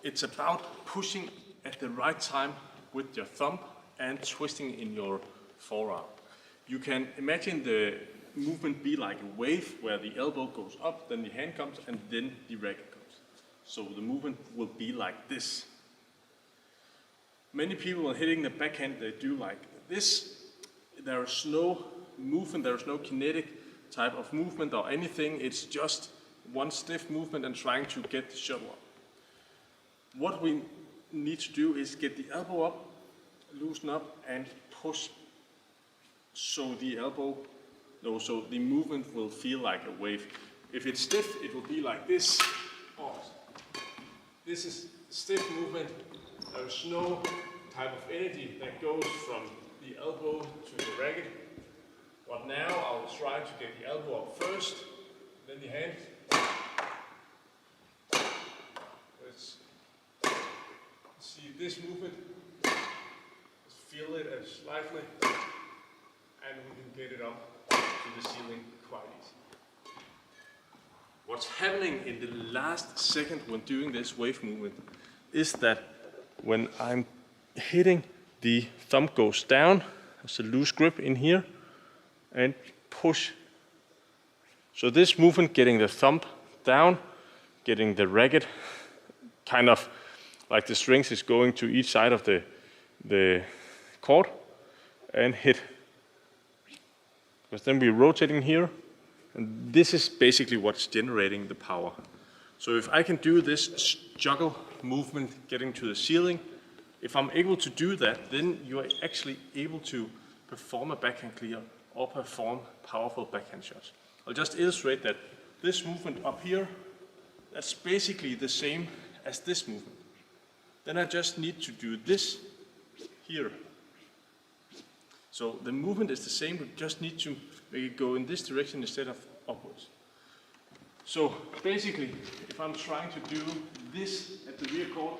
it's about pushing at the right time with your thumb and twisting in your forearm. You can imagine the movement be like a wave where the elbow goes up, then the hand comes, and then the racket comes. So the movement will be like this. Many people when hitting the backhand, they do like this. There is no movement, there is no kinetic type of movement or anything. It's just one stiff movement and trying to get the shuttle up. What we need to do is get the elbow up, loosen up, and push so the movement will feel like a wave. If it's stiff, it will be like this. Oh, this is stiff movement. There's no type of energy that goes from the elbow to the racket. But now I will try to get the elbow up first, then the hand. Let's see this movement. Let's feel it slightly, and we can get it up to the ceiling quite easy. What's happening in the last second when doing this wave movement is that when I'm hitting, the thumb goes down, there's a loose grip in here, and push. So this movement, getting the thumb down, getting the racket kind of like the strings is going to each side of the court, and hit. Because then we're rotating here, and this is basically what's generating the power. So if I can do this juggle movement getting to the ceiling, if I'm able to do that, then you are actually able to perform a backhand clear or perform powerful backhand shots. I'll just illustrate that this movement up here, that's basically the same as this movement. Then I just need to do this here. So the movement is the same, we just need to make it go in this direction instead of upwards. So basically, if I'm trying to do this at the rear court,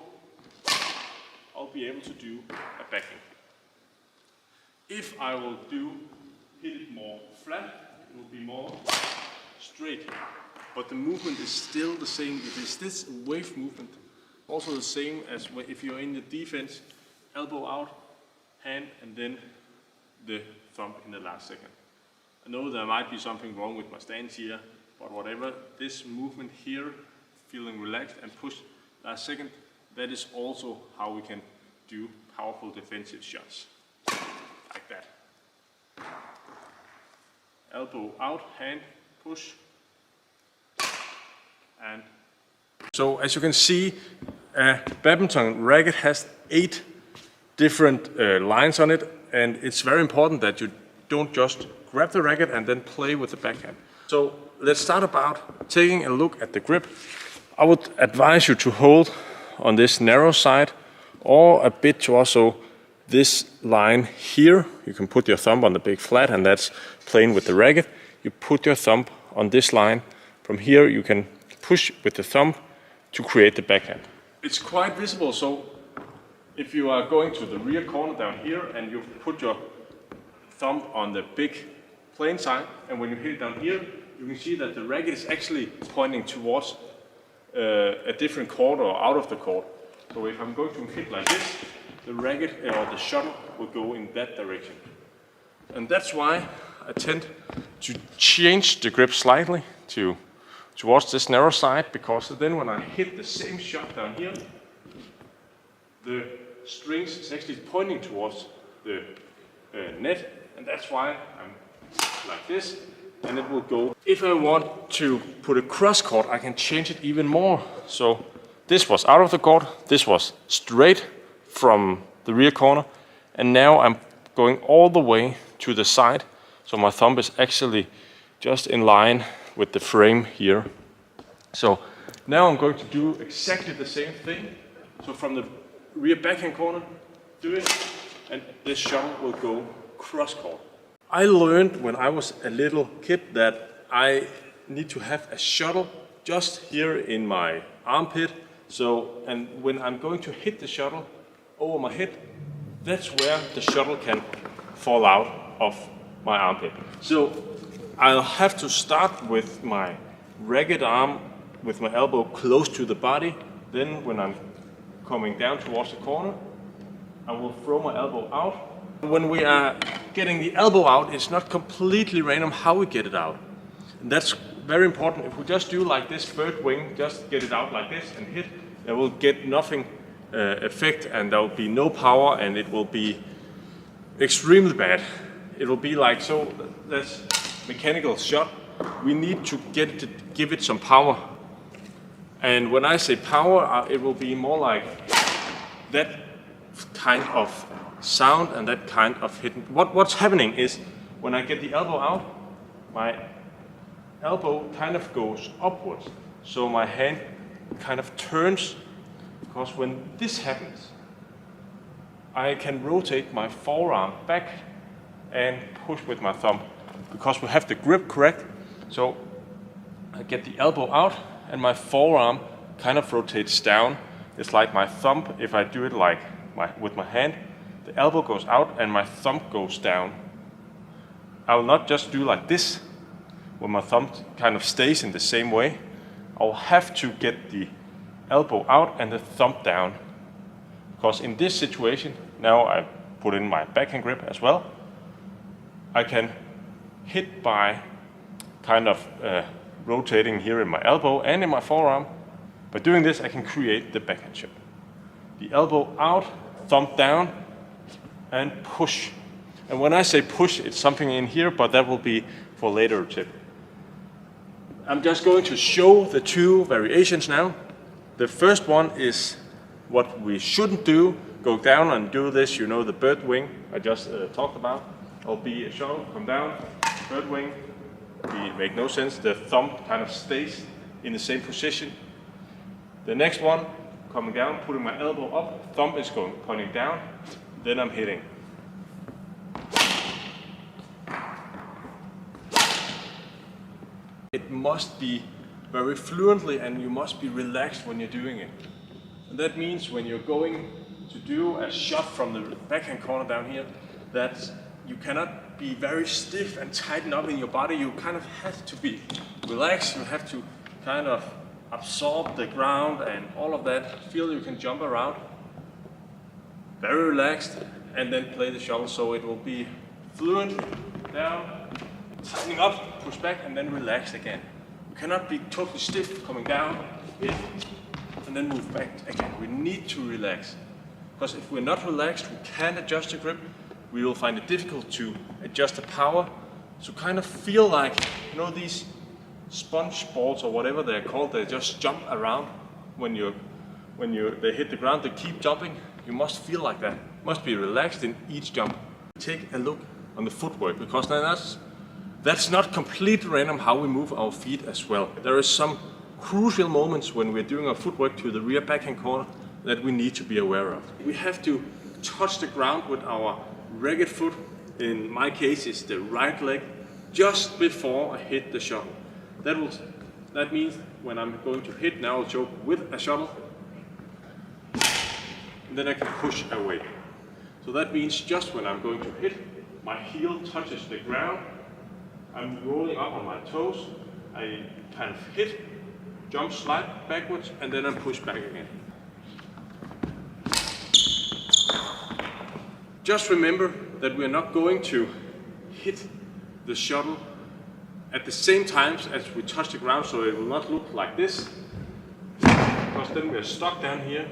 I'll be able to do a backhand. If I will hit it more flat, it will be more straight. But the movement is still the same. It is this wave movement, also the same as if you're in the defense, elbow out, hand, and then the thumb in the last second. I know there might be something wrong with my stance here, but whatever, this movement here, feeling relaxed and push last second, that is also how we can do powerful defensive shots. Like that. Elbow out, hand, push, and so as you can see, a badminton racket has 8 different lines on it, and it's very important that you don't just grab the racket and then play with the backhand. So let's start about taking a look at the grip. I would advise you to hold on this narrow side or a bit to also this line here. You can put your thumb on the big flat, and that's playing with the racket. You put your thumb on this line. From here you can push with the thumb to create the backhand. It's quite visible, so if you are going to the rear corner down here and you put your thumb on the big plain side, and when you hit it down here, you can see that the racket is actually pointing towards a different court or out of the court. So if I'm going to hit like this, the racket or the shuttle will go in that direction. And that's why I tend to change the grip slightly towards this narrow side, because then when I hit the same shot down here, the strings is actually pointing towards the net, and that's why I'm like this, and it will go. If I want to put a cross court, I can change it even more. So this was out of the court, this was straight from the rear corner, and now I'm going all the way to the side, so my thumb is actually just in line with the frame here. So now I'm going to do exactly the same thing. So from the rear backhand corner, do it, and this shuttle will go cross court. I learned when I was a little kid that I need to have a shuttle just here in my armpit. So, and when I'm going to hit the shuttle over my head, that's where the shuttle can fall out of my armpit. So I'll have to start with my racket arm with my elbow close to the body. Then when I'm coming down towards the corner. I will throw my elbow out. When we are getting the elbow out, it's not completely random how we get it out. And that's very important. If we just do like this bird wing, just get it out like this and hit, there will get nothing effect, and there will be no power, and it will be extremely bad. It will be like so. That's mechanical shot. We need to give it some power. And when I say power, it will be more like that kind of sound and that kind of hit. What's happening is when I get the elbow out, my elbow kind of goes upwards. So my hand kind of turns, because when this happens, I can rotate my forearm back and push with my thumb, because we have the grip correct. So I get the elbow out and my forearm kind of rotates down. It's like my thumb, if I do it like with my hand, the elbow goes out and my thumb goes down. I will not just do like this, where my thumb kind of stays in the same way. I'll have to get the elbow out and the thumb down. Because in this situation, now I put in my backhand grip as well, I can hit by kind of rotating here in my elbow and in my forearm. By doing this, I can create the backhand shot. The elbow out, thumb down, and push. And when I say push, it's something in here, but that will be for later tip. I'm just going to show the two variations now. The first one is what we shouldn't do. Go down and do this, you know, the bird wing I just talked about. It'll be a shuttle, come down, bird wing. Make no sense. The thumb kind of stays in the same position. The next one, coming down, putting my elbow up, thumb is pointing down, then I'm hitting. It must be very fluently, and you must be relaxed when you're doing it. And that means when you're going to do a shot from the backhand corner down here, that you cannot be very stiff and tighten up in your body. You kind of have to be relaxed. You have to kind of absorb the ground and all of that. Feel you can jump around. Very relaxed, and then play the shuttle so it will be fluent, down, tightening up, push back, and then relax again. You cannot be totally stiff, coming down, hit, and then move back again. We need to relax. Because if we're not relaxed, we can't adjust the grip. We will find it difficult to adjust the power. So kind of feel like, you know, these sponge balls or whatever they're called, they just jump around when they hit the ground, they keep jumping. You must feel like that. Must be relaxed in each jump. Take a look on the footwork, because that's not completely random how we move our feet as well. There are some crucial moments when we're doing our footwork to the rear backhand corner that we need to be aware of. We have to touch the ground with our racket foot. In my case, it's the right leg, just before I hit the shuttle. That means when I'm going to hit, now I'll choke with a shuttle, and then I can push away. So that means just when I'm going to hit, my heel touches the ground, I'm rolling up on my toes, I kind of hit, jump, slide backwards, and then I'm pushed back again. Just remember that we're not going to hit the shuttle at the same time as we touch the ground, so it will not look like this, because then we're stuck down here.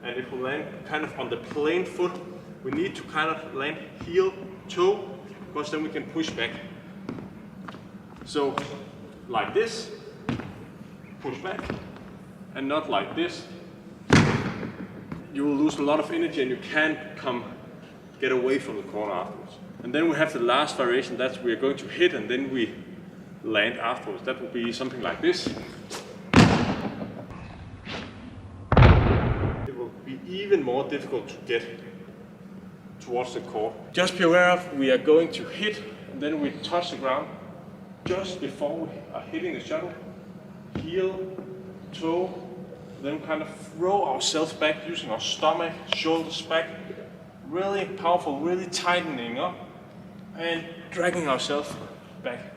And if we land kind of on the plain foot, we need to kind of land heel, toe, because then we can push back. So like this, push back, and not like this. You will lose a lot of energy and you can't get away from the corner afterwards. And then we have the last variation, that's we're going to hit and then we land afterwards. That will be something like this. It will be even more difficult to get towards the court. Just be aware of, we are going to hit and then we touch the ground just before we are hitting the shuttle. Heel, toe, then kind of throw ourselves back using our stomach, shoulders back. Really powerful, really tightening up and dragging ourselves back.